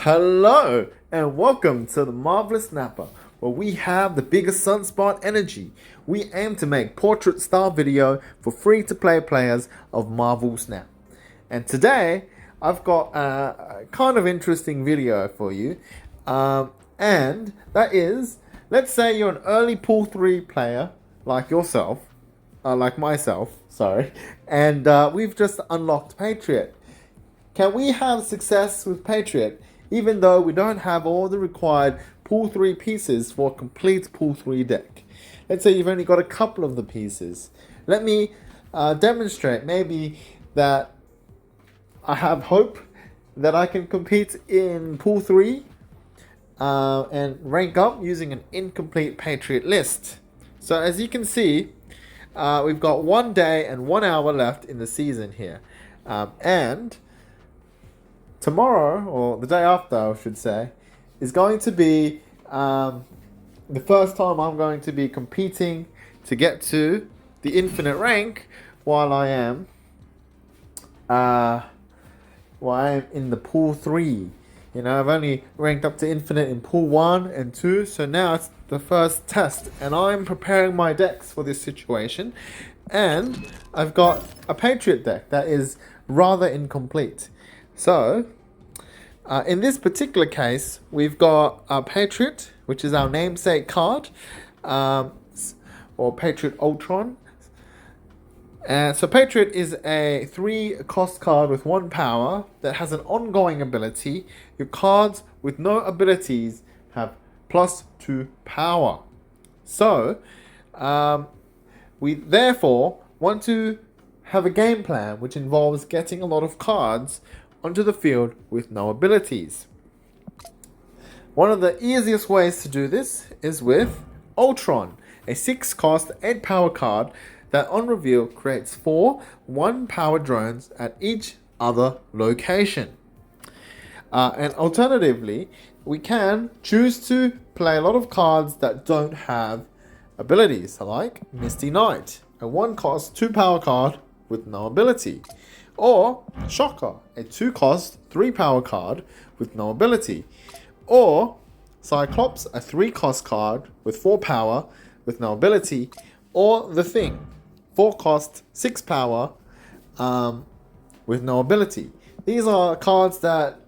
Hello and welcome to the Marvel Snapper, where we have the biggest sunspot energy. We aim to make portrait style video for free to play players of Marvel Snap. And today I've got a kind of interesting video for you. And that is, let's say you're an early pool 3 player like yourself, like myself, sorry, and we've just unlocked Patriot. Can we have success with Patriot even though we don't have all the required pool 3 pieces for a complete pool 3 deck? Let's say you've only got a couple of the pieces. Let me demonstrate maybe that I have hope that I can compete in pool 3 and rank up using an incomplete Patriot list. So as you can see, we've got 1 day and 1 hour left in the season here. And tomorrow, or the day after I should say, is going to be the first time I'm going to be competing to get to the infinite rank while I am in the pool 3. You know, I've only ranked up to infinite in pool 1 and 2, so now it's the first test and I'm preparing my decks for this situation. And I've got a Patriot deck that is rather incomplete. So, in this particular case, we've got a Patriot, which is our namesake card, or Patriot Ultron. So Patriot is a 3 cost card with 1 power that has an ongoing ability. Your cards with no abilities have +2 power. So, we therefore want to have a game plan which involves getting a lot of cards onto the field with no abilities. One of the easiest ways to do this is with Ultron, a 6 cost 8 power card that on reveal creates 4 1 power drones at each other location. And alternatively, we can choose to play a lot of cards that don't have abilities, like Misty Knight, a 1 cost 2 power card with no ability. Or Shocker, a 2 cost 3 power card with no ability. Or Cyclops, a 3 cost card with 4 power with no ability. Or The Thing, 4 cost 6 power with no ability. These are cards that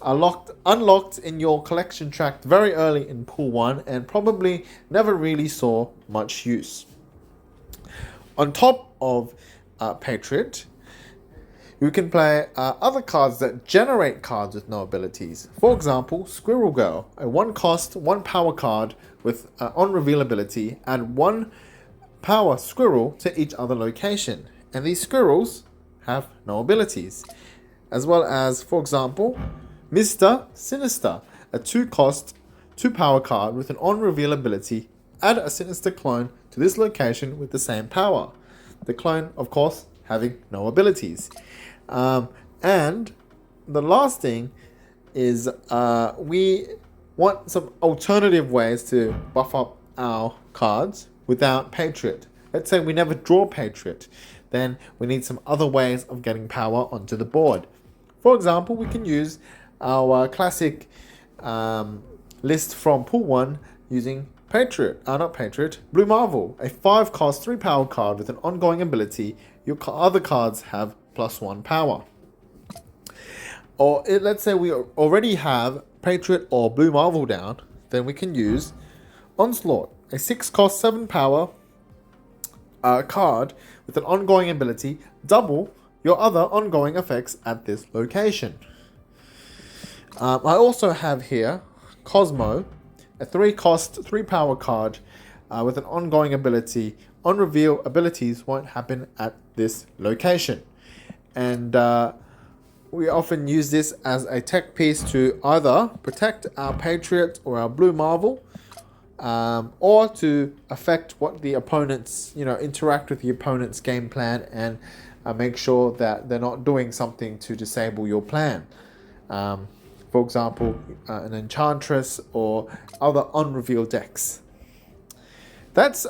are unlocked in your collection track very early in pool 1 and probably never really saw much use. On top of Patriot, you can play other cards that generate cards with no abilities. For example, Squirrel Girl, a 1 cost 1 power card with on reveal ability. Add 1 power squirrel to each other location, and these squirrels have no abilities. As well as, for example, Mr. Sinister, a 2 cost 2 power card with an on reveal ability. Add a Sinister clone to this location with the same power. The clone, of course, having no abilities. And the last thing is we want some alternative ways to buff up our cards without Patriot. Let's say we never draw Patriot, then we need some other ways of getting power onto the board. For example, we can use our classic list from pool 1 using Blue Marvel, a 5 cost 3 power card with an ongoing ability. Your other cards have +1 power. Or let's say we already have Patriot or Blue Marvel down, then we can use Onslaught, a 6 cost 7 power card with an ongoing ability. Double your other ongoing effects at this location. I also have here Cosmo, a 3 cost 3 power card with an ongoing ability. On reveal, abilities won't happen at this location. And we often use this as a tech piece to either protect our Patriot or our Blue Marvel, or to affect what the opponents, interact with the opponent's game plan and make sure that they're not doing something to disable your plan. For example, an Enchantress or other unrevealed decks. That's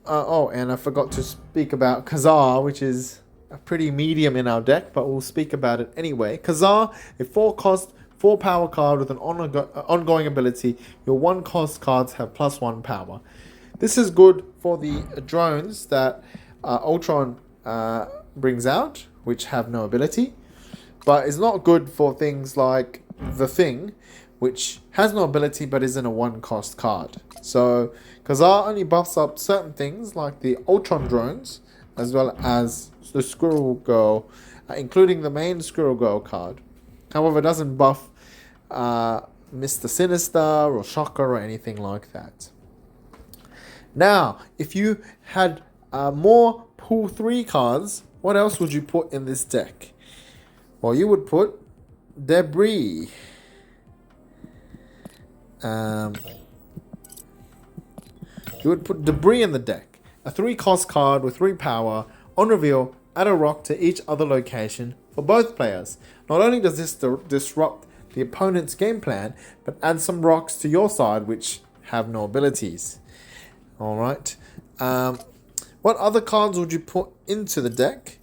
and I forgot to speak about Khazar, which is a pretty medium in our deck, but we'll speak about it anyway. Khazar, a 4 cost 4 power card with an ongoing ability. Your 1 cost cards have +1 power. This is good for the drones that Ultron brings out, which have no ability. But it's not good for things like the Thing, which has no ability but isn't a 1 cost card. So Khazar only buffs up certain things like the Ultron drones, as well as the Squirrel Girl, including the main Squirrel Girl card. However, it doesn't buff Mr. Sinister or Shocker or anything like that. Now, if you had more Pool 3 cards, what else would you put in this deck? Well, you would put Debris. You would put Debris in the deck. A 3 cost card with 3 power. On reveal, add a rock to each other location for both players. Not only does this disrupt the opponent's game plan, but adds some rocks to your side which have no abilities. Alright. What other cards would you put into the deck?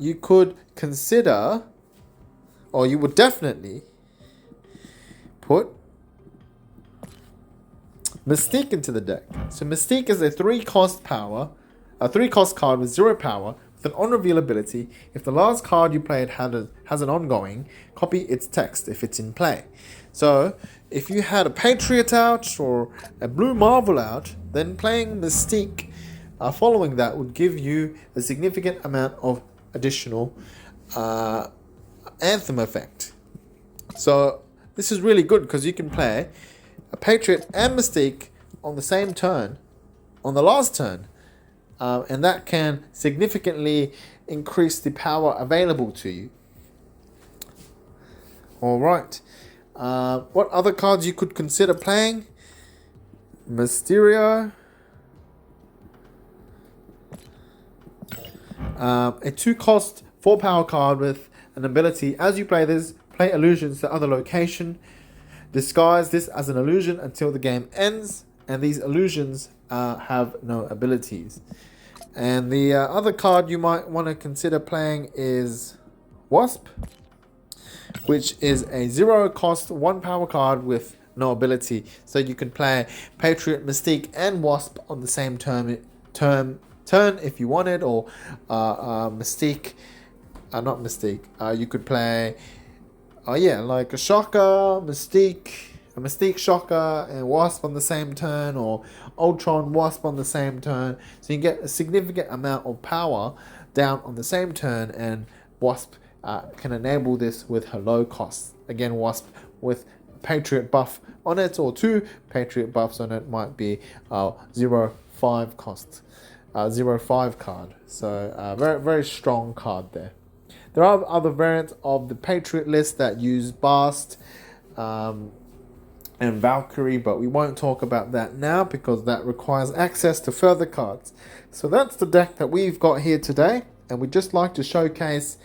You could consider, or you would definitely put Mystique into the deck. So Mystique is a 3 cost card with 0 power with an on-reveal ability. If the last card you played has an ongoing, copy its text if it's in play. So if you had a Patriot out or a Blue Marvel out, then playing Mystique following that would give you a significant amount of additional Anthem effect. So this is really good because you can play a Patriot and Mystique on the same turn, on the last turn, and that can significantly increase the power available to you. Alright, what other cards you could consider playing? Mysterio, a 2 cost 4 power card with an ability. As you play this, play illusions to other location. Disguise this as an illusion until the game ends, and these illusions have no abilities. And the other card you might want to consider playing is Wasp, which is a 0 cost 1 power card with no ability. So you can play Patriot, Mystique, and Wasp on the same turn if you wanted, or Mystique, not Mystique. You could play. Like a Shocker, a Mystique Shocker, and Wasp on the same turn, or Ultron Wasp on the same turn. So you get a significant amount of power down on the same turn, and Wasp can enable this with her low cost. Again, Wasp with Patriot buff on it, or 2 Patriot buffs on it, might be 0/5 cost, 0/5 card. So very, very strong card there. There are other variants of the Patriot list that use Bast and Valkyrie, but we won't talk about that now because that requires access to further cards. So that's the deck that we've got here today, and we'd just like to showcase,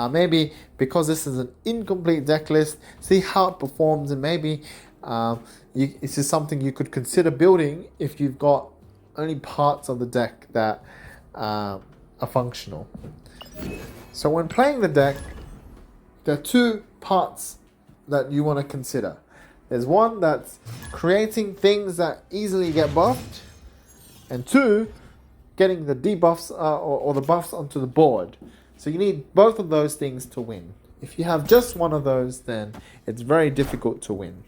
maybe because this is an incomplete deck list, see how it performs, and maybe this is something you could consider building if you've got only parts of the deck that are functional. So when playing the deck, there are 2 parts that you want to consider. There's one that's creating things that easily get buffed, and 2, getting the debuffs or the buffs onto the board. So you need both of those things to win. If you have just one of those, then it's very difficult to win.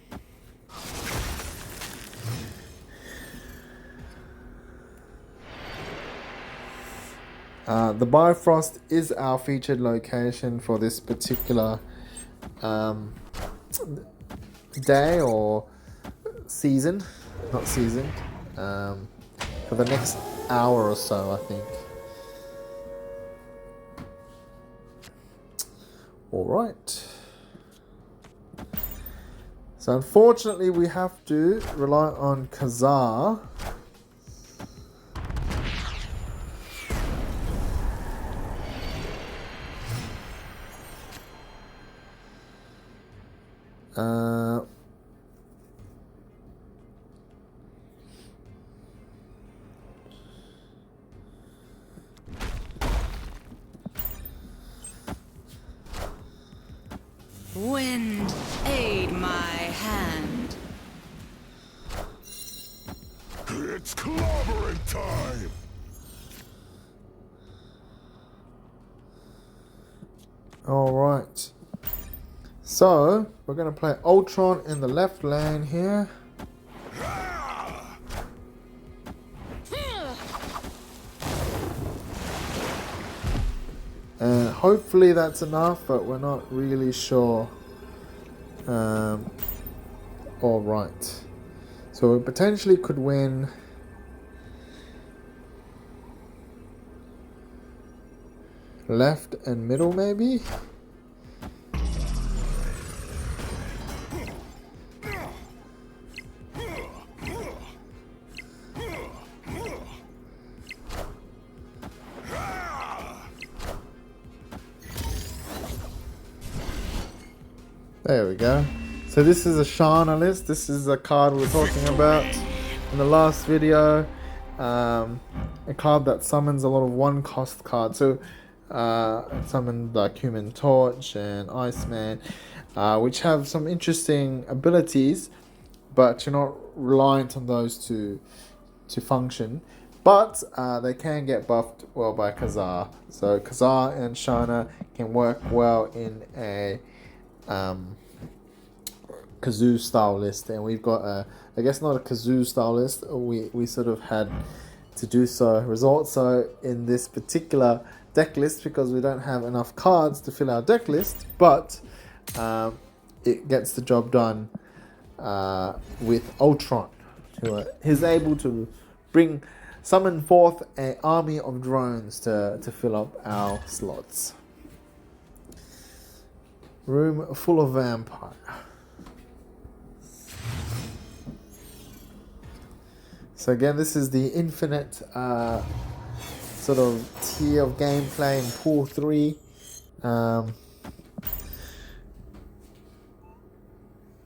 The Bifrost is our featured location for this particular day or season, not season, for the next hour or so, I think. Alright. So unfortunately we have to rely on Khazar. Wind, aid my hand. It's clobbering time! Alright. So, we're going to play Ultron in the left lane here. And hopefully that's enough, but we're not really sure. Alright. So we potentially could win left and middle maybe. There we go. So this is a Shana list. This is a card we were talking about in the last video. A card that summons a lot of one cost cards. So it summoned like Human Torch and Iceman, which have some interesting abilities, but you're not reliant on those to function. But they can get buffed well by Khazar. So Khazar and Shana can work well in a Kazoo style list, and we've got I guess not a Kazoo style list. We sort of had to do so result so in this particular deck list because we don't have enough cards to fill our deck list, but it gets the job done with Ultron, who is able to summon forth an army of drones to fill up our slots. Room full of vampire. So again, this is the infinite sort of tier of gameplay in Pool 3.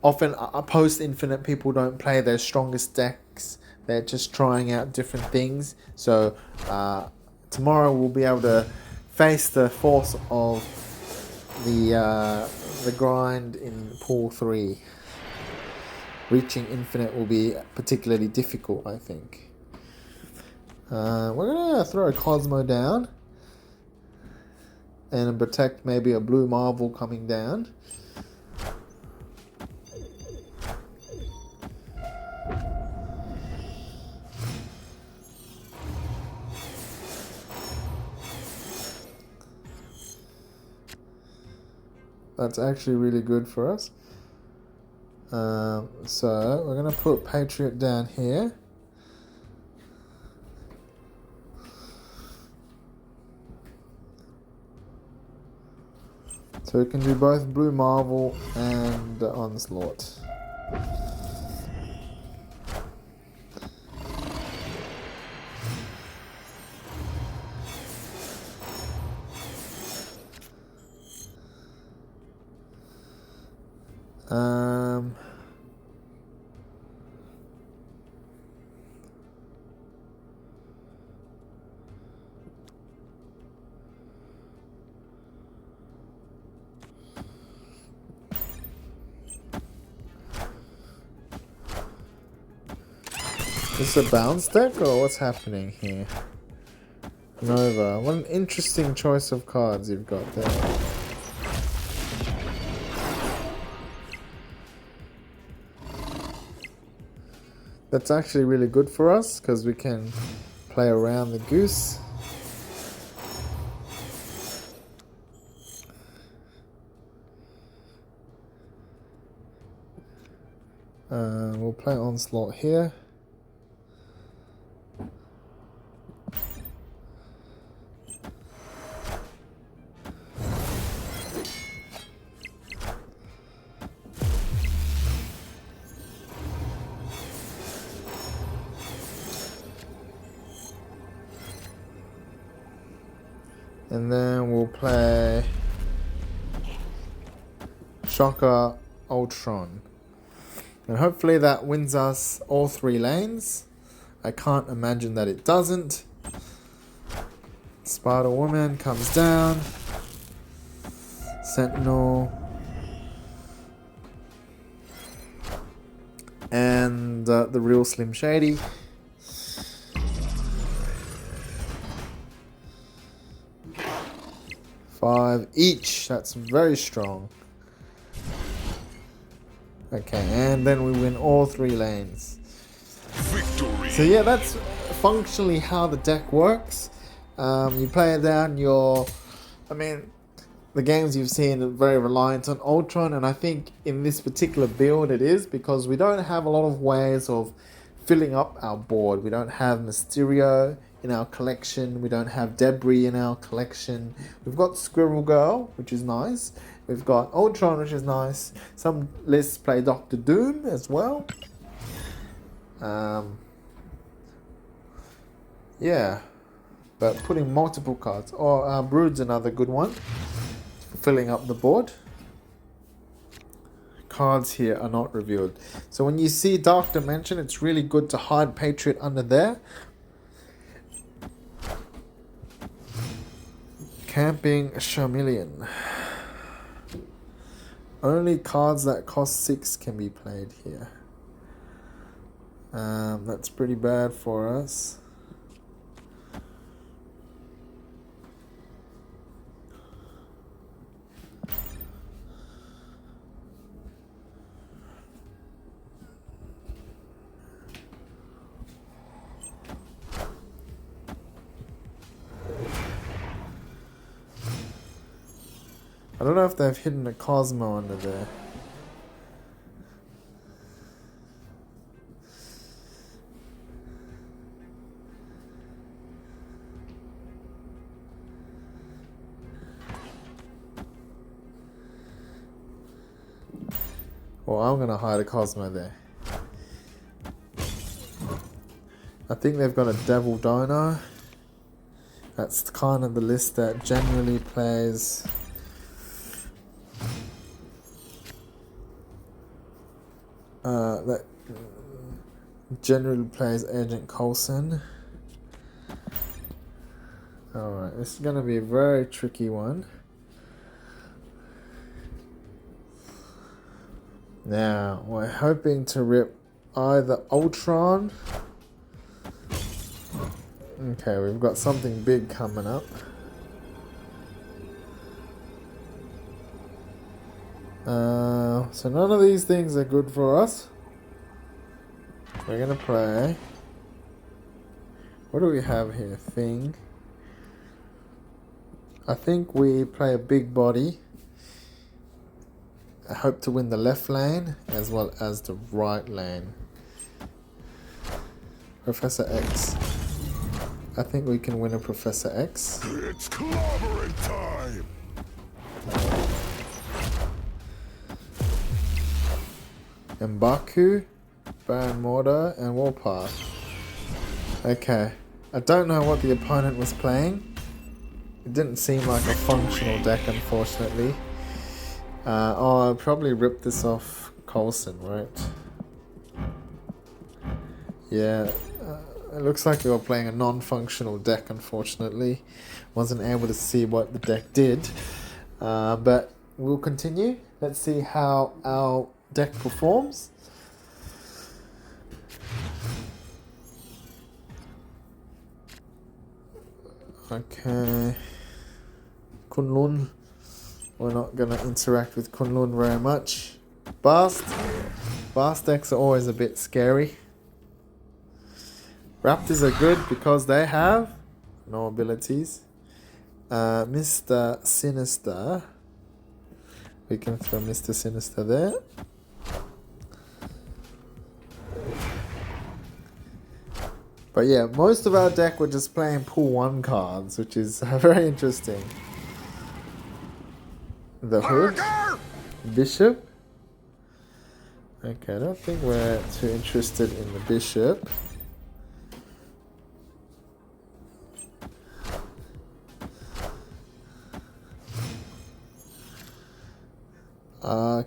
Often post-infinite people don't play their strongest decks. They're just trying out different things. So tomorrow we'll be able to face the force of the grind in Pool 3. Reaching infinite will be particularly difficult, I think. We're going to throw a Cosmo down and protect maybe a blue Marvel coming down. That's actually really good for us. So we're going to put Patriot down here. So we can do both Blue Marvel and Onslaught. Is this a bounce deck or what's happening here? Nova. What an interesting choice of cards you've got there. That's actually really good for us because we can play around the goose. We'll play Onslaught here. And then we'll play Shocker Ultron. And hopefully that wins us all 3 lanes. I can't imagine that it doesn't. Spider-Woman comes down. Sentinel. the real Slim Shady. Five each. That's very strong. Okay, and then we win all 3 lanes. Victory. So yeah, that's functionally how the deck works. You play it down your... I mean, the games you've seen are very reliant on Ultron, and I think in this particular build it is, because we don't have a lot of ways of filling up our board. We don't have Mysterio in our collection. We don't have Debris in our collection. We've got Squirrel Girl, which is nice. We've got Ultron, which is nice. Some lists play Doctor Doom as well. Yeah, but putting multiple cards. Or Brood's another good one for filling up the board. Cards here are not revealed. So when you see Dark Dimension, it's really good to hide Patriot under there. Camping Charmeleon. Only cards that cost 6 can be played here. That's pretty bad for us. I don't know if they've hidden a Cosmo under there. Well, I'm gonna hide a Cosmo there. I think they've got a Devil Dino. That's kind of the list that generally plays Agent Coulson. Alright, this is gonna be a very tricky one. Now, we're hoping to rip either Ultron. Okay, we've got something big coming up. So none of these things are good for us. We're gonna play... What do we have here? Thing. I think we play a big body. I hope to win the left lane as well as the right lane. Professor X. I think we can win a Professor X. It's clobbering time. M'Baku, Baron Mortar, and Warpath. Okay. I don't know what the opponent was playing. It didn't seem like a functional deck, unfortunately. I'll probably rip this off Coulson, right? Yeah. It looks like they were playing a non-functional deck, unfortunately. Wasn't able to see what the deck did. But we'll continue. Let's see how our deck performs. Okay. Kunlun. We're not going to interact with Kunlun very much. Bast. Bast decks are always a bit scary. Raptors are good because they have no abilities. Mr. Sinister. We can throw Mr. Sinister there. But yeah, most of our deck we're just playing pool 1 cards, which is very interesting. The Hood. Bishop. Okay, I don't think we're too interested in the Bishop.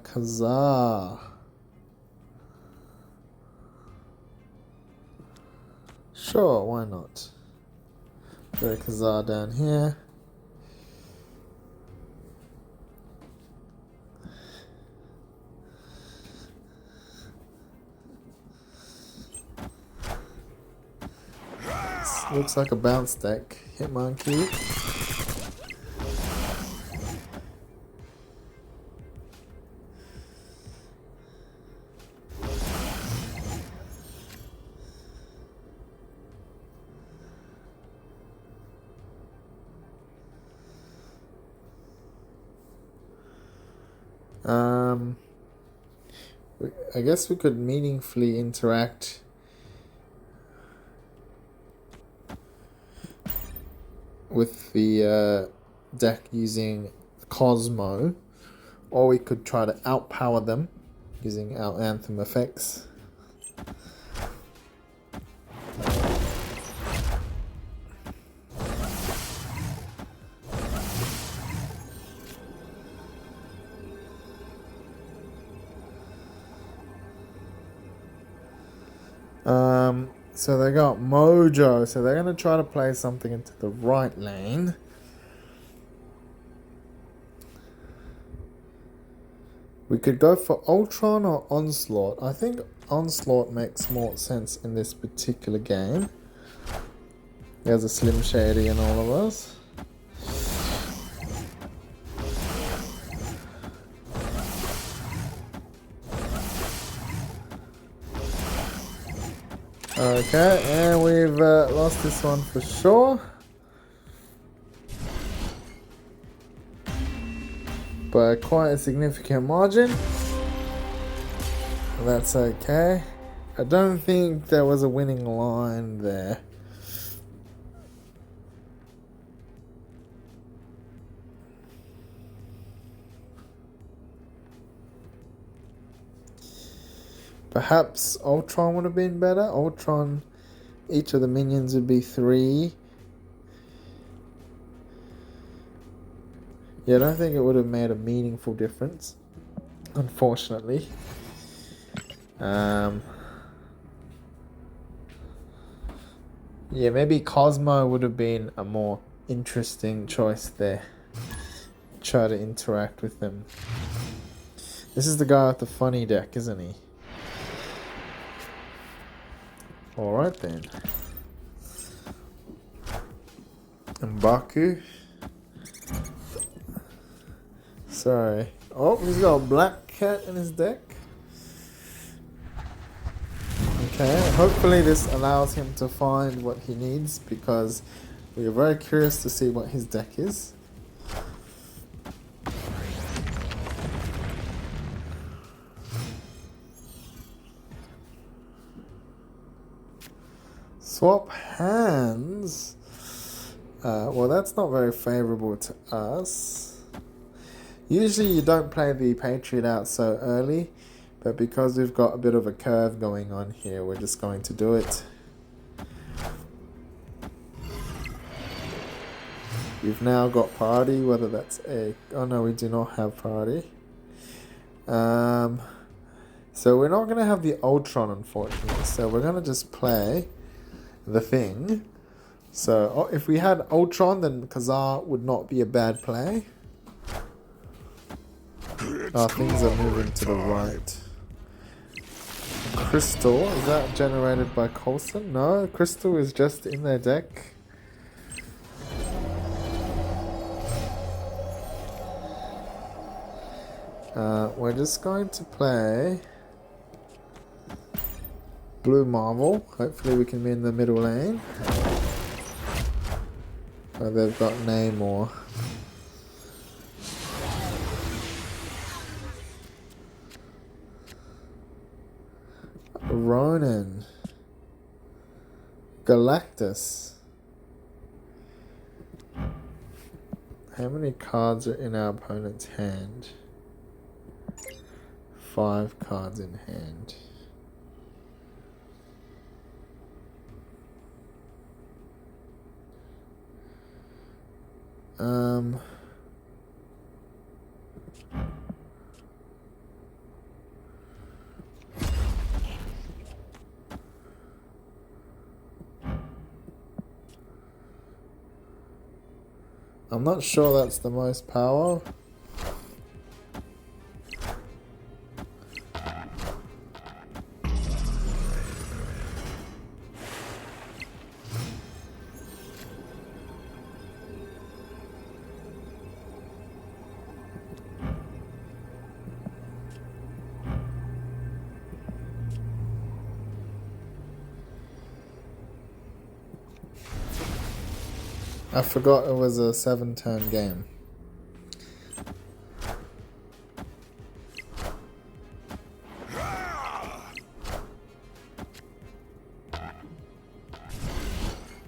Kazaa. Sure, why not? Throw Kazaa down here. Looks like a bounce deck. Hitmonkey. I guess we could meaningfully interact with the deck using Cosmo, or we could try to outpower them using our Anthem effects. So they got Mojo, so they're going to try to play something into the right lane. We could go for Ultron or Onslaught. I think Onslaught makes more sense in this particular game. There's a Slim Shady in all of us. Okay, and we've lost this one for sure. By quite a significant margin. That's okay. I don't think there was a winning line there. Perhaps Ultron would have been better. Ultron, each of the minions would be 3. Yeah, I don't think it would have made a meaningful difference, unfortunately. Yeah, maybe Cosmo would have been a more interesting choice there. Try to interact with them. This is the guy with the funny deck, isn't he? Alright then. And Baku. Sorry. Oh, he's got a black cat in his deck. Okay, hopefully this allows him to find what he needs, because we are very curious to see what his deck is. Swap hands. Well, that's not very favorable to us. Usually you don't play the Patriot out so early, but because we've got a bit of a curve going on here, we're just going to do it. We've now got priority, whether that's a... Oh no, we do not have priority. So we're not going to have the Ultron, unfortunately. So we're going to just play the thing. So if we had Ultron, then Kazar would not be a bad play. Things are moving to the right. Crystal, is that generated by Coulson? No, Crystal is just in their deck. We're just going to play Blue Marvel. Hopefully we can be in the middle lane. Oh, they've got Namor. Ronan. Galactus. How many cards are in our opponent's hand? 5 cards in hand. I'm not sure that's the most power. I forgot it was a 7-turn game.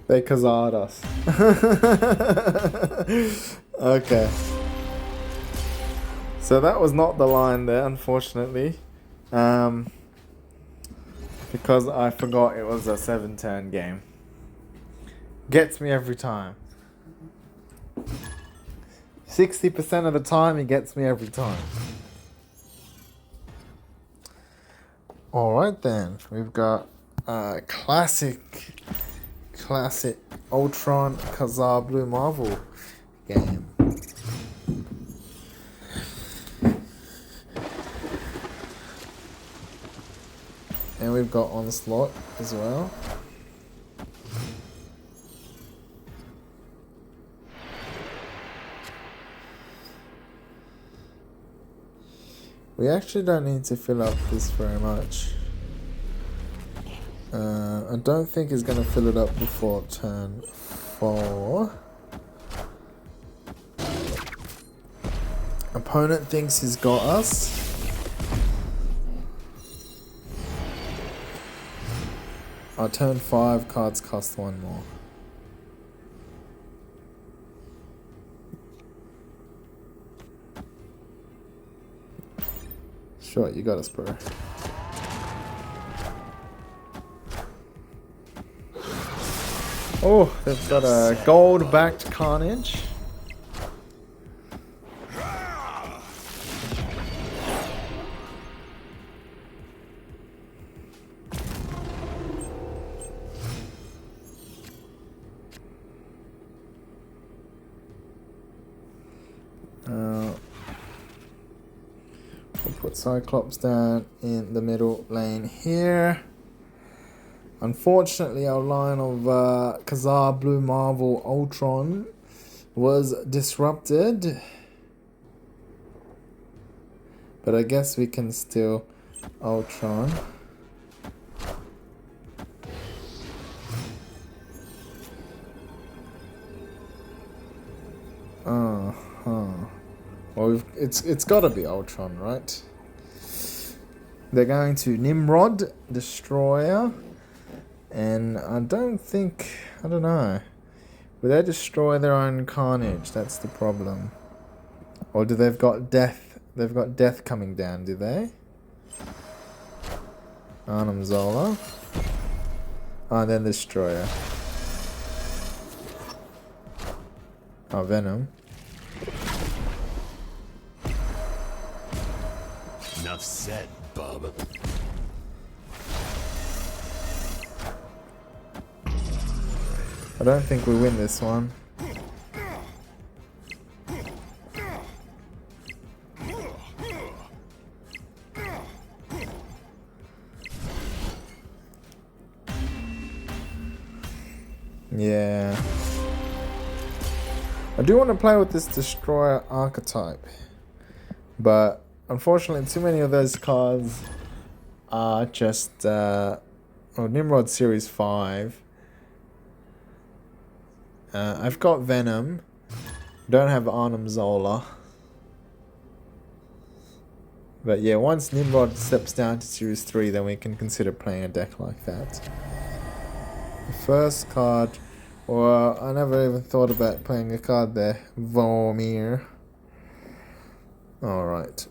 They Kazard us. Okay. So that was not the line there, unfortunately. Because I forgot it was a 7-turn game. Gets me every time. 60% of the time, he gets me every time. Alright then, we've got classic Ultron Kazar Blue Marvel game. And we've got Onslaught as well. We actually don't need to fill up this very much. I don't think he's going to fill it up before turn 4. Opponent thinks he's got us. Our turn 5 cards cost 1 more. Sure, you got us, bro. Oh, they've got a gold-backed Carnage. We'll put Cyclops down in the middle lane here. Unfortunately, our line of Kazar Blue Marvel Ultron was disrupted. But I guess we can still Ultron. Well, it's got to be Ultron, right? They're going to Nimrod, Destroyer. And I don't know. Will they destroy their own Carnage? That's the problem. Or do they've got Death? They've got Death coming down, do they? Arnim Zola. Oh, then Destroyer. Oh, Venom. Enough said, bub. I don't think we win this one. Yeah. I do want to play with this Destroyer archetype. But unfortunately, too many of those cards are just... Nimrod Series 5. I've got Venom. Don't have Arnim Zola. But yeah, once Nimrod steps down to Series 3, then we can consider playing a deck like that. The first card... Well, I never even thought about playing a card there. Vormir. Alright.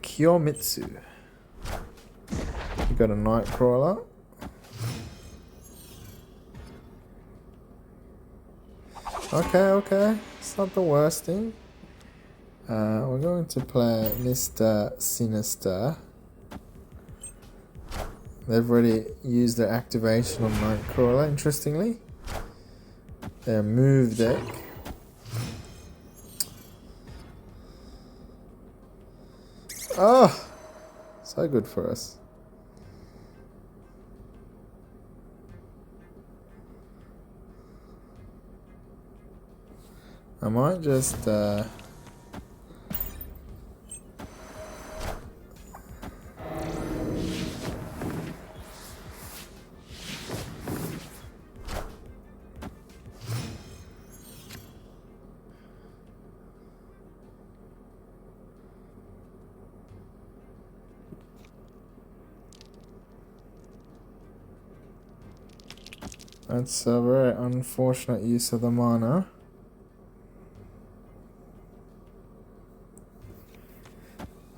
Kiyomitsu. You got a Nightcrawler. Okay. It's not the worst thing. We're going to play Mr. Sinister. They've already used their activation on Nightcrawler, interestingly. Their move deck. Oh! So good for us. I might just That's a very unfortunate use of the mana.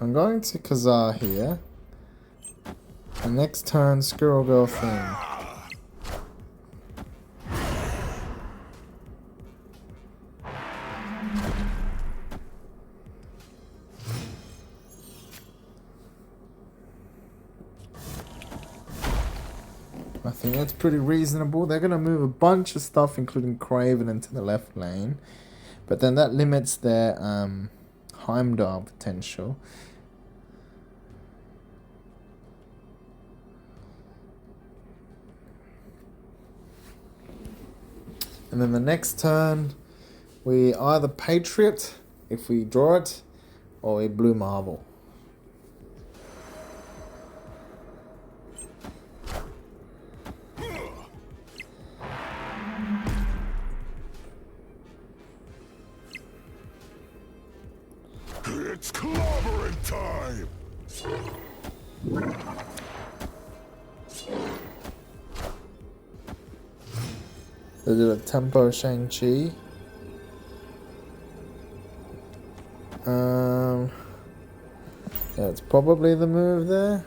I'm going to Kazar here. And next turn, Squirrel Girl Thing. I think that's pretty reasonable. They're going to move a bunch of stuff, including Craven, into the left lane. But then that limits their Heimdall potential. And then the next turn, we either Patriot, if we draw it, or we Blue Marvel. It's clobbering time! They did a Tempo Shang-Chi. Yeah, it's probably the move there.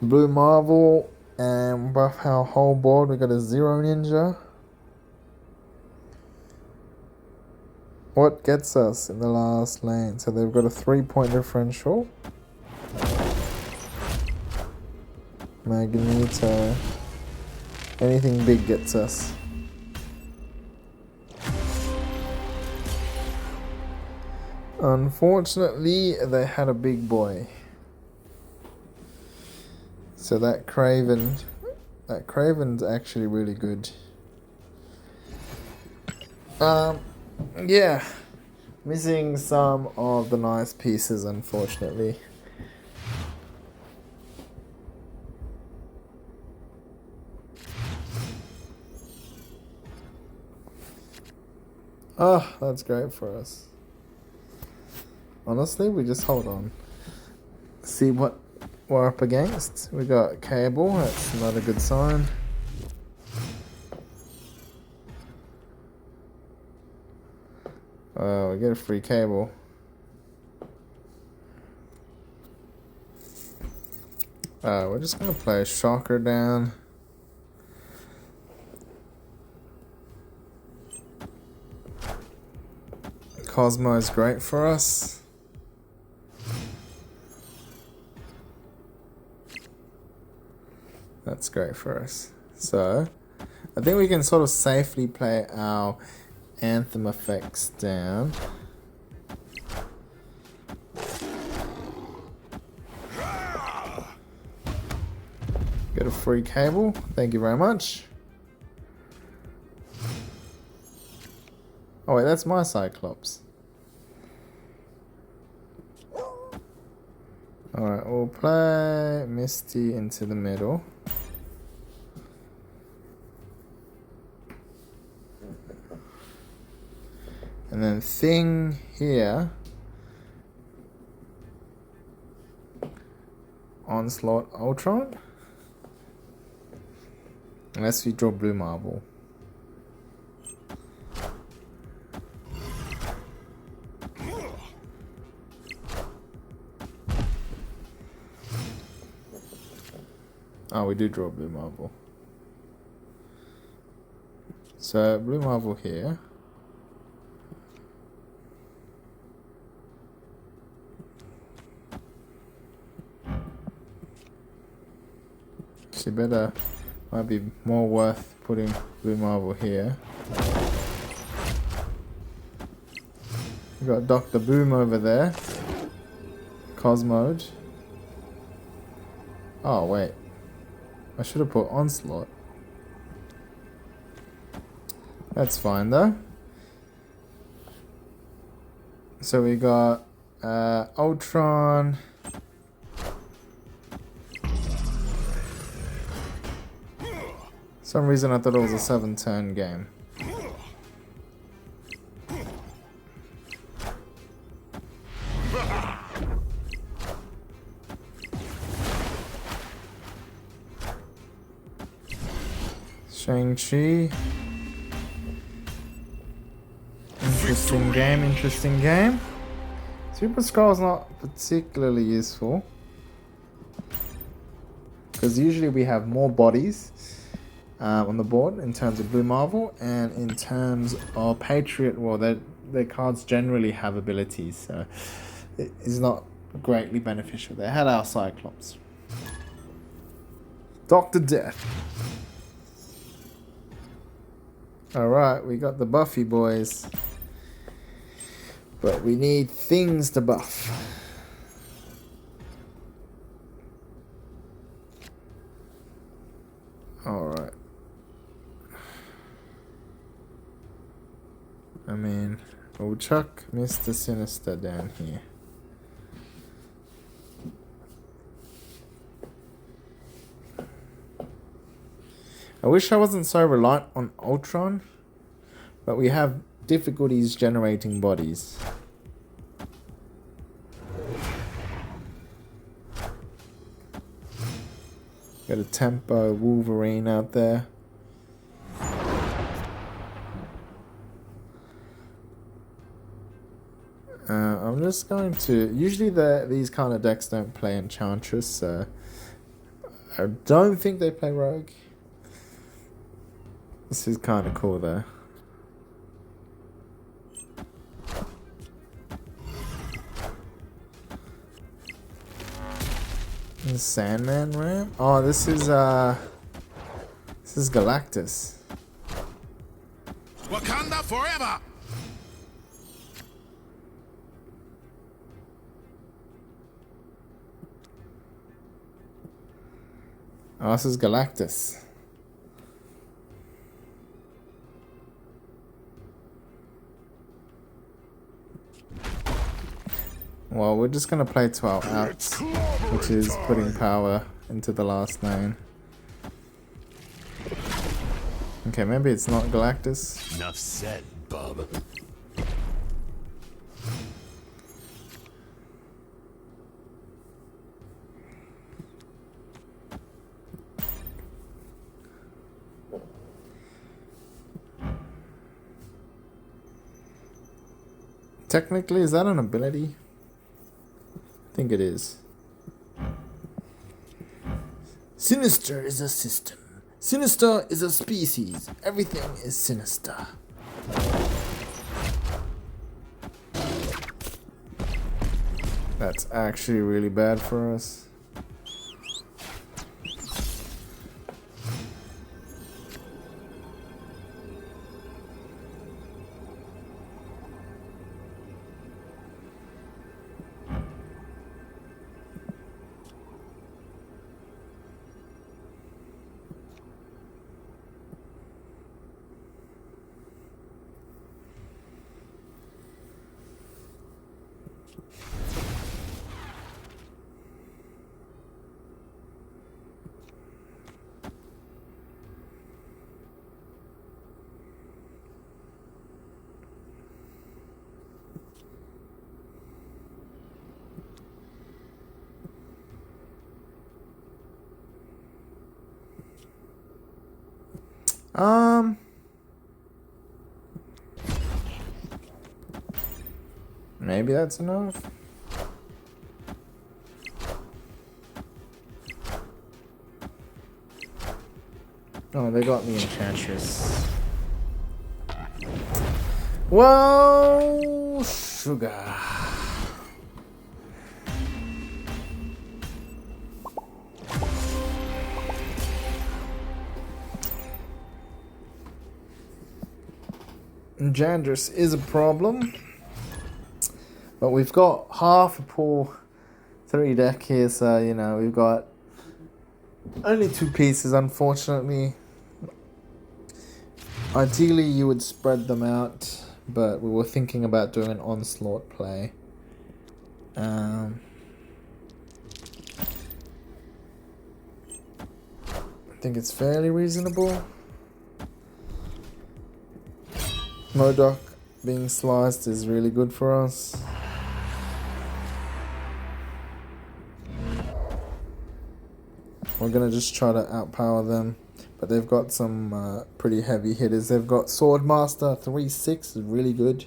Blue Marvel, and buff our whole board. We got a Zero Ninja. What gets us in the last lane? So they've got a 3-point differential. Magneto. Anything big gets us. Unfortunately, they had a big boy. So that Craven's actually really good. Yeah. Missing some of the nice pieces, unfortunately. Oh, that's great for us. Honestly, we just hold on. See what we're up against. We got Cable, that's not a good sign. Oh, we get a free Cable. We're just gonna play Shocker down. Cosmo is great for us. That's great for us. So, I think we can sort of safely play our Anthem effects down. Get a free Cable. Thank you very much. Oh wait, that's my Cyclops. Alright, we'll play Misty into the middle. And then Thing here. Onslaught Ultron. Unless we draw Blue Marvel. Oh, we do draw Blue Marvel. So, Blue Marvel here. Actually, might be more worth putting Blue Marvel here. We got Dr. Boom over there. Cosmode. Oh, wait. I should have put Onslaught. That's fine though. So we got Ultron. Some reason I thought it was a 7-turn game. Shang-Chi. Interesting game, interesting game. Super Skull's not particularly useful, because usually we have more bodies on the board in terms of Blue Marvel, and in terms of Patriot, well, their cards generally have abilities, so it is not greatly beneficial. They had our Cyclops. Dr. Death. Alright, we got the Buffy boys. But we need things to buff. Alright. I mean, we'll chuck Mr. Sinister down here. I wish I wasn't so reliant on Ultron, but we have difficulties generating bodies. Got a tempo Wolverine out there. I'm just going to... Usually these kind of decks don't play Enchantress, so I don't think they play Rogue. This is kind of cool though. The Sandman Ram? Oh, this is Galactus. Wakanda forever! Oh, this is Galactus. Well, we're just gonna play to our outs, which is putting power into the last name. Okay, maybe it's not Galactus. Enough said, bub. Technically, is that an ability? I think it is. Sinister is a system. Sinister is a species. Everything is sinister. That's actually really bad for us. Maybe that's enough. Oh, they got the Enchantress. Whoa, sugar. Enchantress is a problem. But we've got half a pool 3 deck here, so, you know, we've got only 2 pieces, unfortunately. Ideally, you would spread them out, but we were thinking about doing an onslaught play. I think it's fairly reasonable. MODOK being sliced is really good for us. We're gonna just try to outpower them. But they've got some pretty heavy hitters. They've got Swordmaster 3/6 is really good.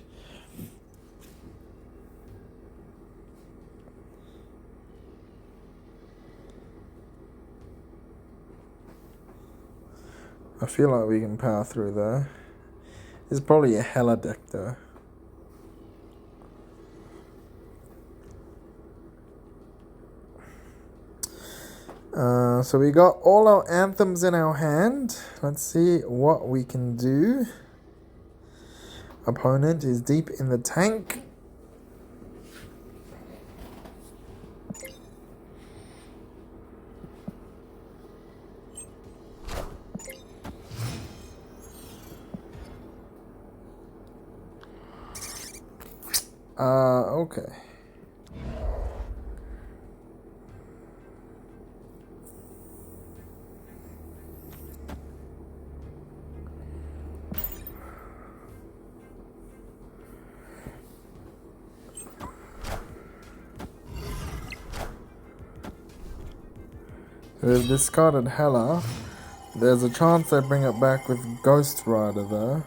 I feel like we can power through though. It's probably a hella deck though. So we got all our anthems in our hand. Let's see what we can do. Opponent is deep in the tank. Okay. They've discarded Hela. There's a chance they bring it back with Ghost Rider though.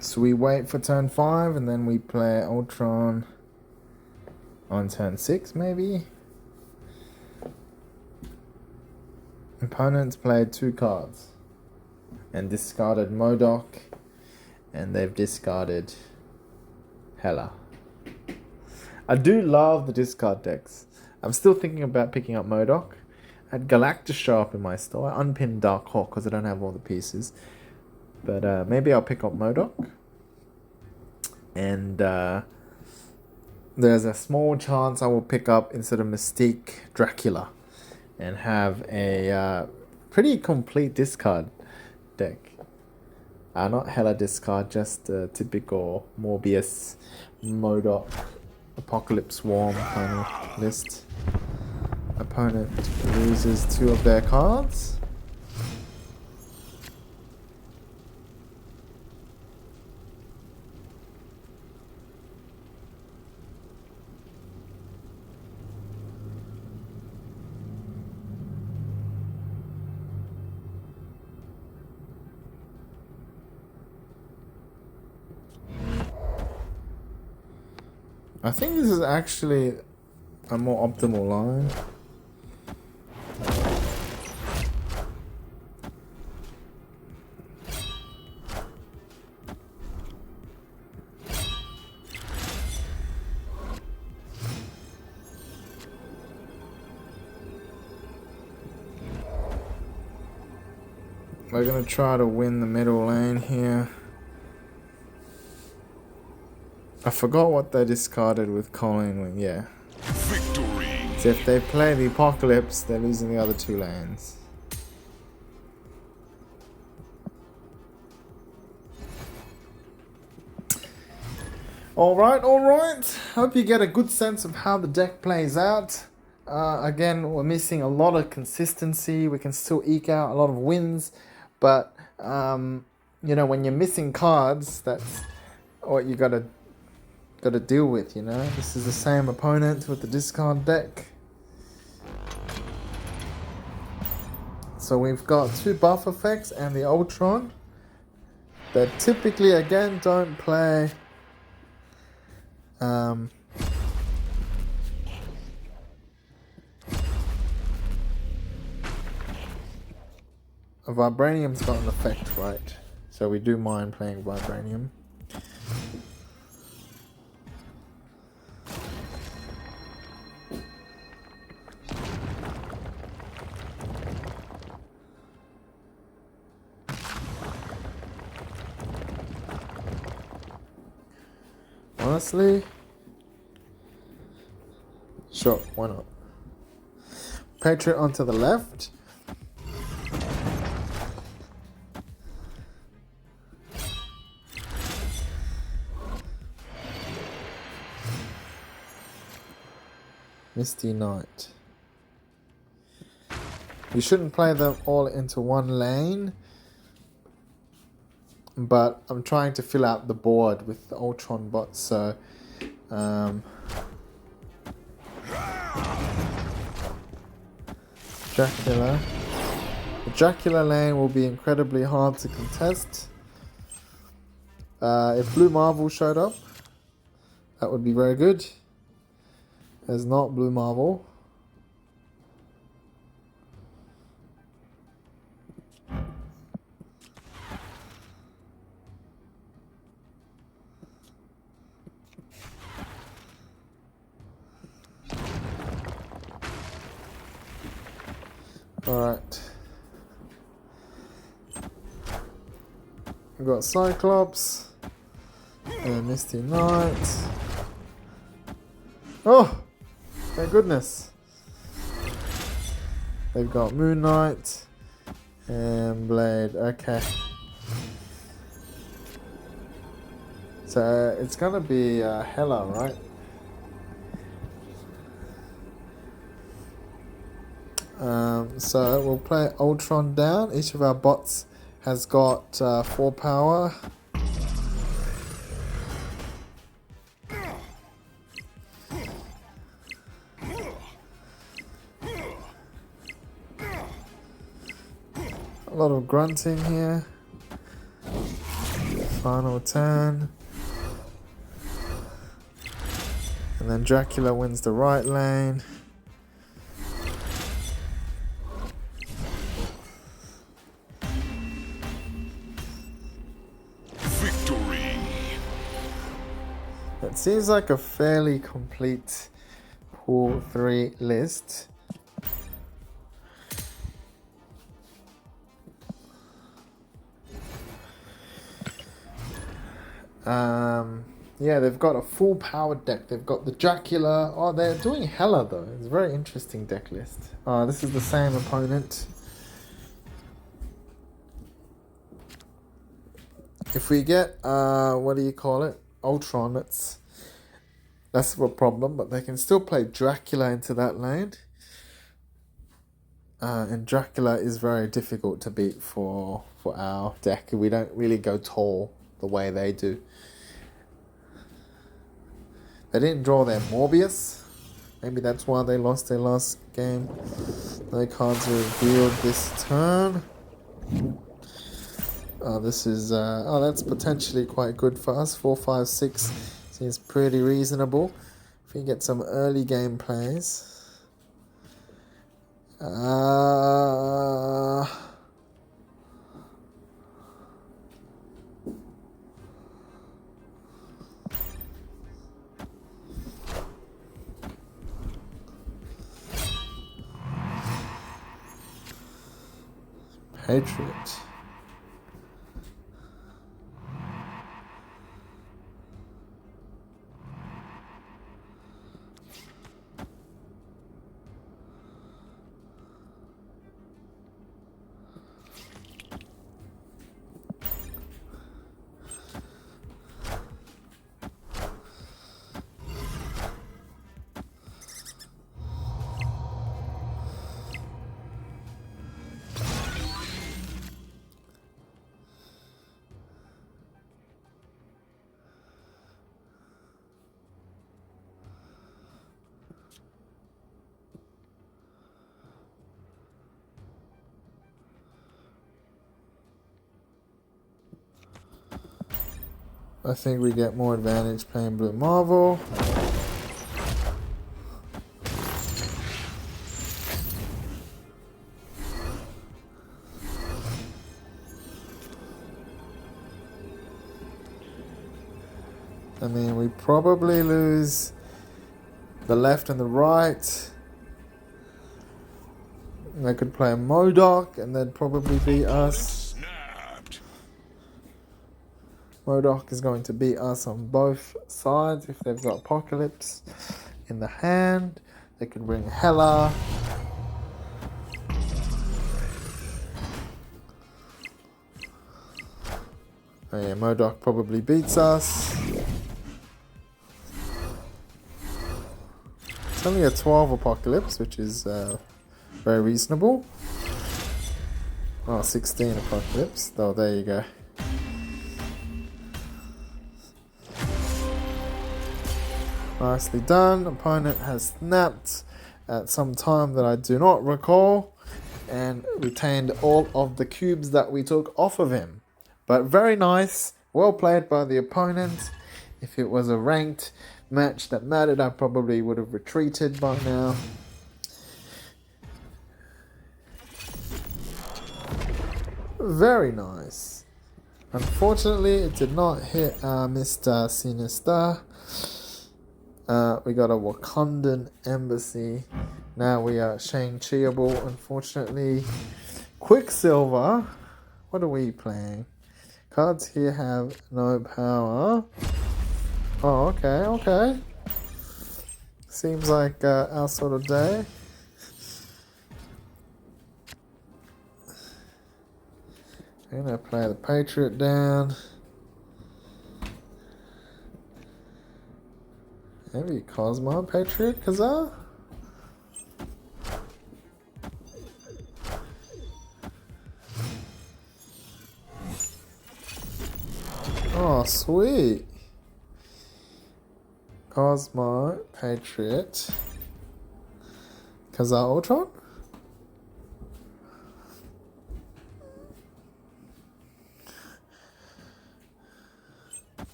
So we wait for turn 5 and then we play Ultron on turn 6 maybe. Opponents played 2 cards and discarded MODOK, and they've discarded Hela. I do love the discard decks. I'm still thinking about picking up MODOK. I had Galactus show up in my store. I unpinned Dark Hawk because I don't have all the pieces. But maybe I'll pick up MODOK. And there's a small chance I will pick up, instead of Mystique, Dracula. And have a pretty complete discard deck. Not Hela discard, just a typical Morbius, MODOK, Apocalypse Swarm kind of list. Opponent loses 2 of their cards. I think this is actually a more optimal line. We're gonna try to win the middle lane here. I forgot what they discarded with Colin Wing, yeah. Victory! So if they play the Apocalypse, they're losing the other 2 lanes. Alright. Hope you get a good sense of how the deck plays out. Again, we're missing a lot of consistency. We can still eke out a lot of wins. But, you know, when you're missing cards, that's what you gotta deal with, you know. This is the same opponent with the discard deck. So we've got 2 buff effects and the Ultron that typically, again, don't play a Vibranium's got an effect, right? So we do mind playing Vibranium. Honestly, sure, why not? Patriot onto the left. Misty Knight. You shouldn't play them all into one lane. but I'm trying to fill out the board with the Ultron bots, so Dracula. The Dracula lane will be incredibly hard to contest. If Blue Marvel showed up, that would be very good. There's not Blue Marvel. Alright. We've got Cyclops and Misty Knight. Oh! Thank goodness. They've got Moon Knight and Blade. Okay. So it's gonna be Hela, right? So we'll play Ultron down. Each of our bots has got 4 power. A lot of grunting here. Final turn. And then Dracula wins the right lane. It seems like a fairly complete pool 3 list. Yeah, they've got a full powered deck. They've got the Dracula. Oh, they're doing Hela though. It's a very interesting deck list. This is the same opponent. If we get what do you call it? Ultron, that's a problem, but they can still play Dracula into that lane. And Dracula is very difficult to beat for our deck. We don't really go tall the way they do. They didn't draw their Morbius. Maybe that's why they lost their last game. No cards are revealed this turn. This is that's potentially quite good for us. 4, 5, 6 seems pretty reasonable. If we get some early game plays. Patriot. I think we get more advantage playing Blue Marvel. I mean, we probably lose the left and the right. They could play a MODOK and they'd probably beat us. MODOK is going to beat us on both sides if they've got Apocalypse in the hand. They could bring Hela. Oh yeah, MODOK probably beats us. It's only a 12 Apocalypse, which is very reasonable. Oh, 16 Apocalypse. Oh, there you go. Nicely done. Opponent has snapped at some time that I do not recall and retained all of the cubes that we took off of him. But very nice. Well played by the opponent. If it was a ranked match that mattered, I probably would have retreated by now. Very nice. Unfortunately, it did not hit Mr. Sinister. We got a Wakandan embassy. Now we are Shang-Chiable, unfortunately. Quicksilver. What are we playing? Cards here have no power. Oh, okay. Seems like our sort of day. I'm gonna play the Patriot down. Maybe Cosmo Patriot Kazar? Oh, sweet. Cosmo Patriot Kazar Ultron?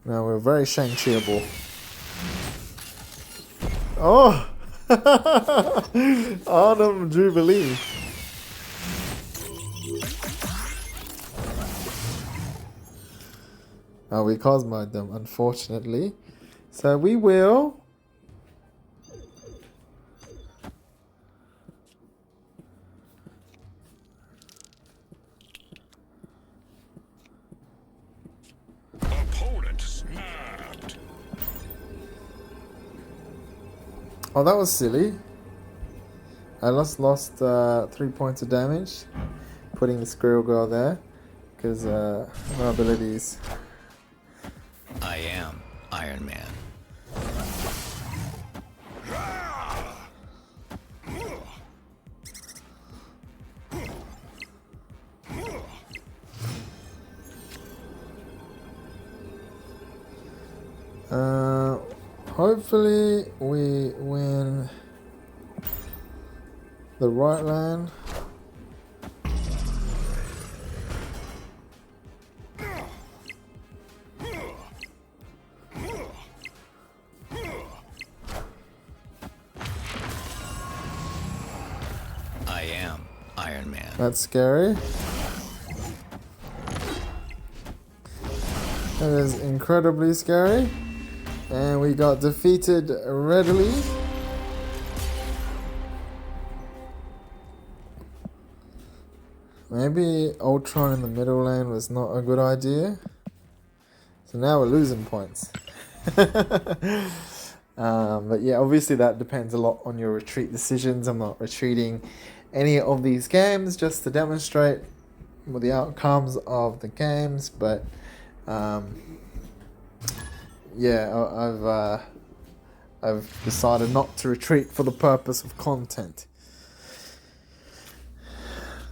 Now we're very Shang-Chiable. Oh! Autumn Jubilee. Oh, we Cosmoed them, unfortunately. So we will... Opponent snapped. Oh, that was silly. I lost 3 points of damage. Putting the Squirrel Girl there. Because my abilities... I am Iron Man. Hopefully we win the right lane. I am Iron Man. That's scary. That is incredibly scary. And we got defeated readily. Maybe Ultron in the middle lane was not a good idea. So now we're losing points. But yeah, obviously that depends a lot on your retreat decisions. I'm not retreating any of these games just to demonstrate the outcomes of the games. But yeah, I've decided not to retreat for the purpose of content.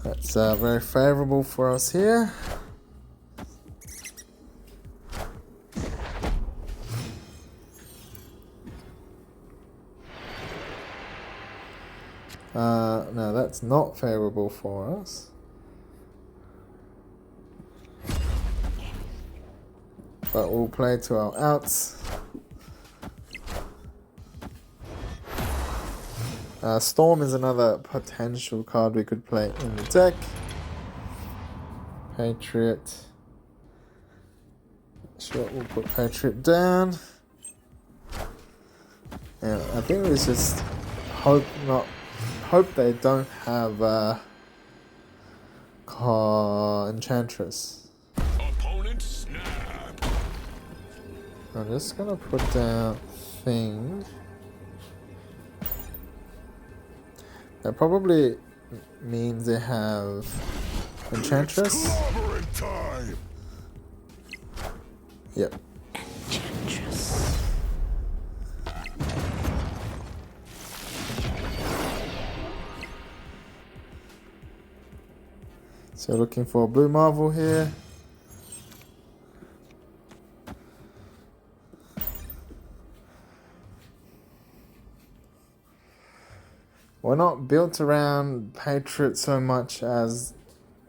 That's very favorable for us here. No, that's not favorable for us. But we'll play to our outs. Storm is another potential card we could play in the deck. Patriot. Sure, we'll put Patriot down. And I think we just hope they don't have Enchantress. Opponent snap. I'm just gonna put down Thing. That probably means they have Enchantress. Clobbering time. Yep. Enchantress. So looking for a blue Marvel here. we're not built around Patriot so much as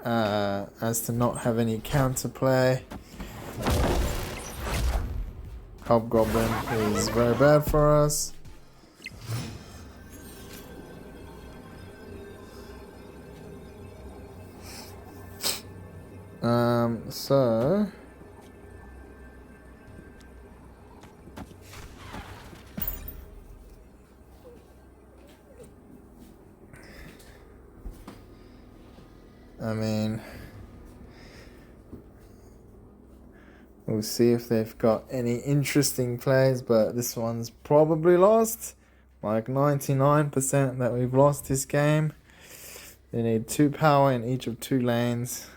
to not have any counterplay. Hobgoblin is very bad for us. So I mean, we'll see if they've got any interesting plays, but this one's probably lost. Like 99% that we've lost this game. They need 2 power in each of 2 lanes.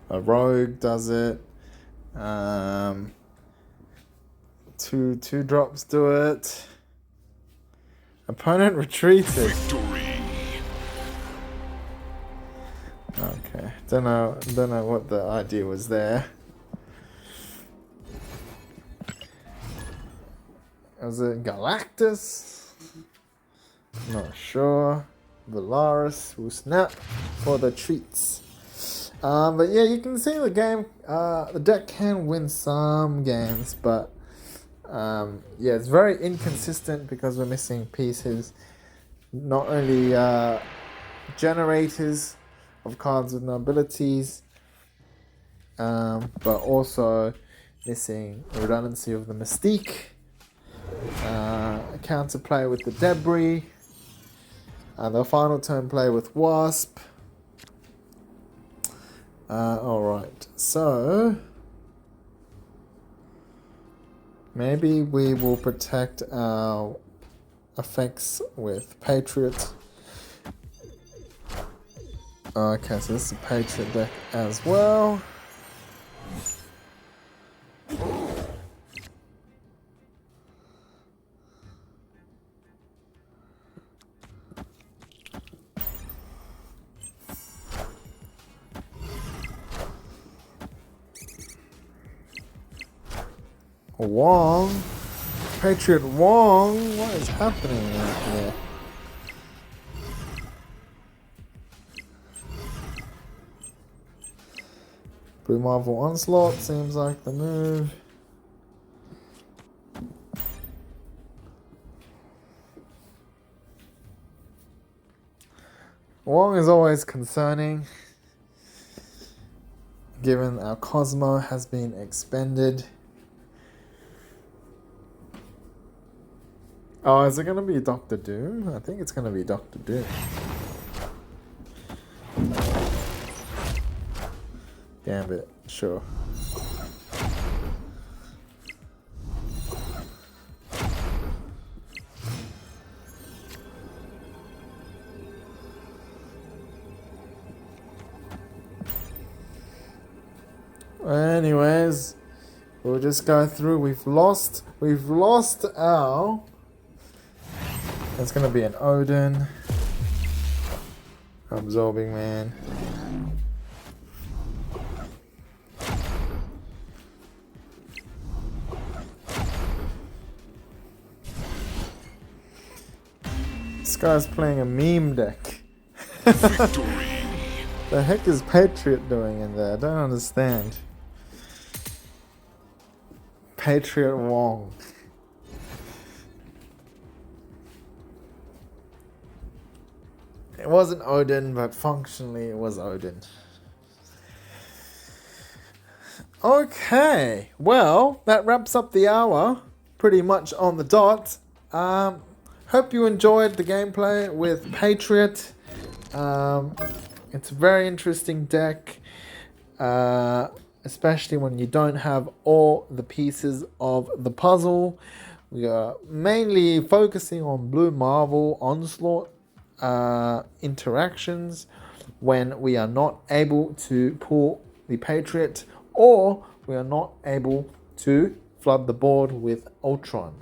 A rogue does it. Two drops do it. Opponent retreated. Victory. Okay, don't know what the idea was there. Was it Galactus? Not sure. Valaris will snap for the treats. But yeah, you can see the game. The deck can win some games, but yeah, it's very inconsistent because we're missing pieces. Not only generators of cards with no abilities, but also missing redundancy of the Mystique, counterplay with the Debris, the final turn play with Wasp. Alright, so maybe we will protect our effects with Patriot. Okay, so this is a Patriot deck as well. Wong? Patriot Wong? What is happening out here? Blue Marvel Onslaught seems like the move. Wong is always concerning, given our Cosmo has been expended. Oh, is it going to be Doctor Doom? I think it's going to be Doctor Doom. Gambit, sure. Anyways, we'll just go through. We've lost our... It's gonna be an Odin. Absorbing Man. This guy's playing a meme deck. Victory. The heck is Patriot doing in there? I don't understand. Patriot Wong. It wasn't Odin, but functionally it was Odin. Okay, well, that wraps up the hour, pretty much on the dot. Hope you enjoyed the gameplay with Patriot. It's a very interesting deck, especially when you don't have all the pieces of the puzzle. We are mainly focusing on Blue Marvel Onslaught interactions when we are not able to pull the Patriot, or we are not able to flood the board with Ultron.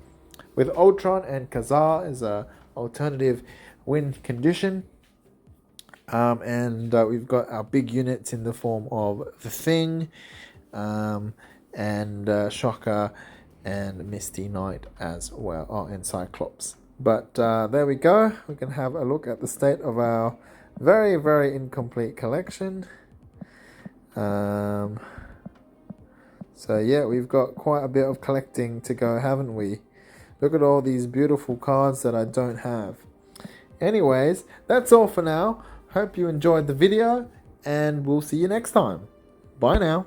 With Ultron and Khazar as a alternative win condition. And we've got our big units in the form of the Thing, and Shocker and Misty Knight as well. Oh, and Cyclops. But there we go. We can have a look at the state of our very, very incomplete collection. So yeah, we've got quite a bit of collecting to go, haven't we? Look at all these beautiful cards that I don't have. Anyways, that's all for now. Hope you enjoyed the video, and we'll see you next time. Bye now.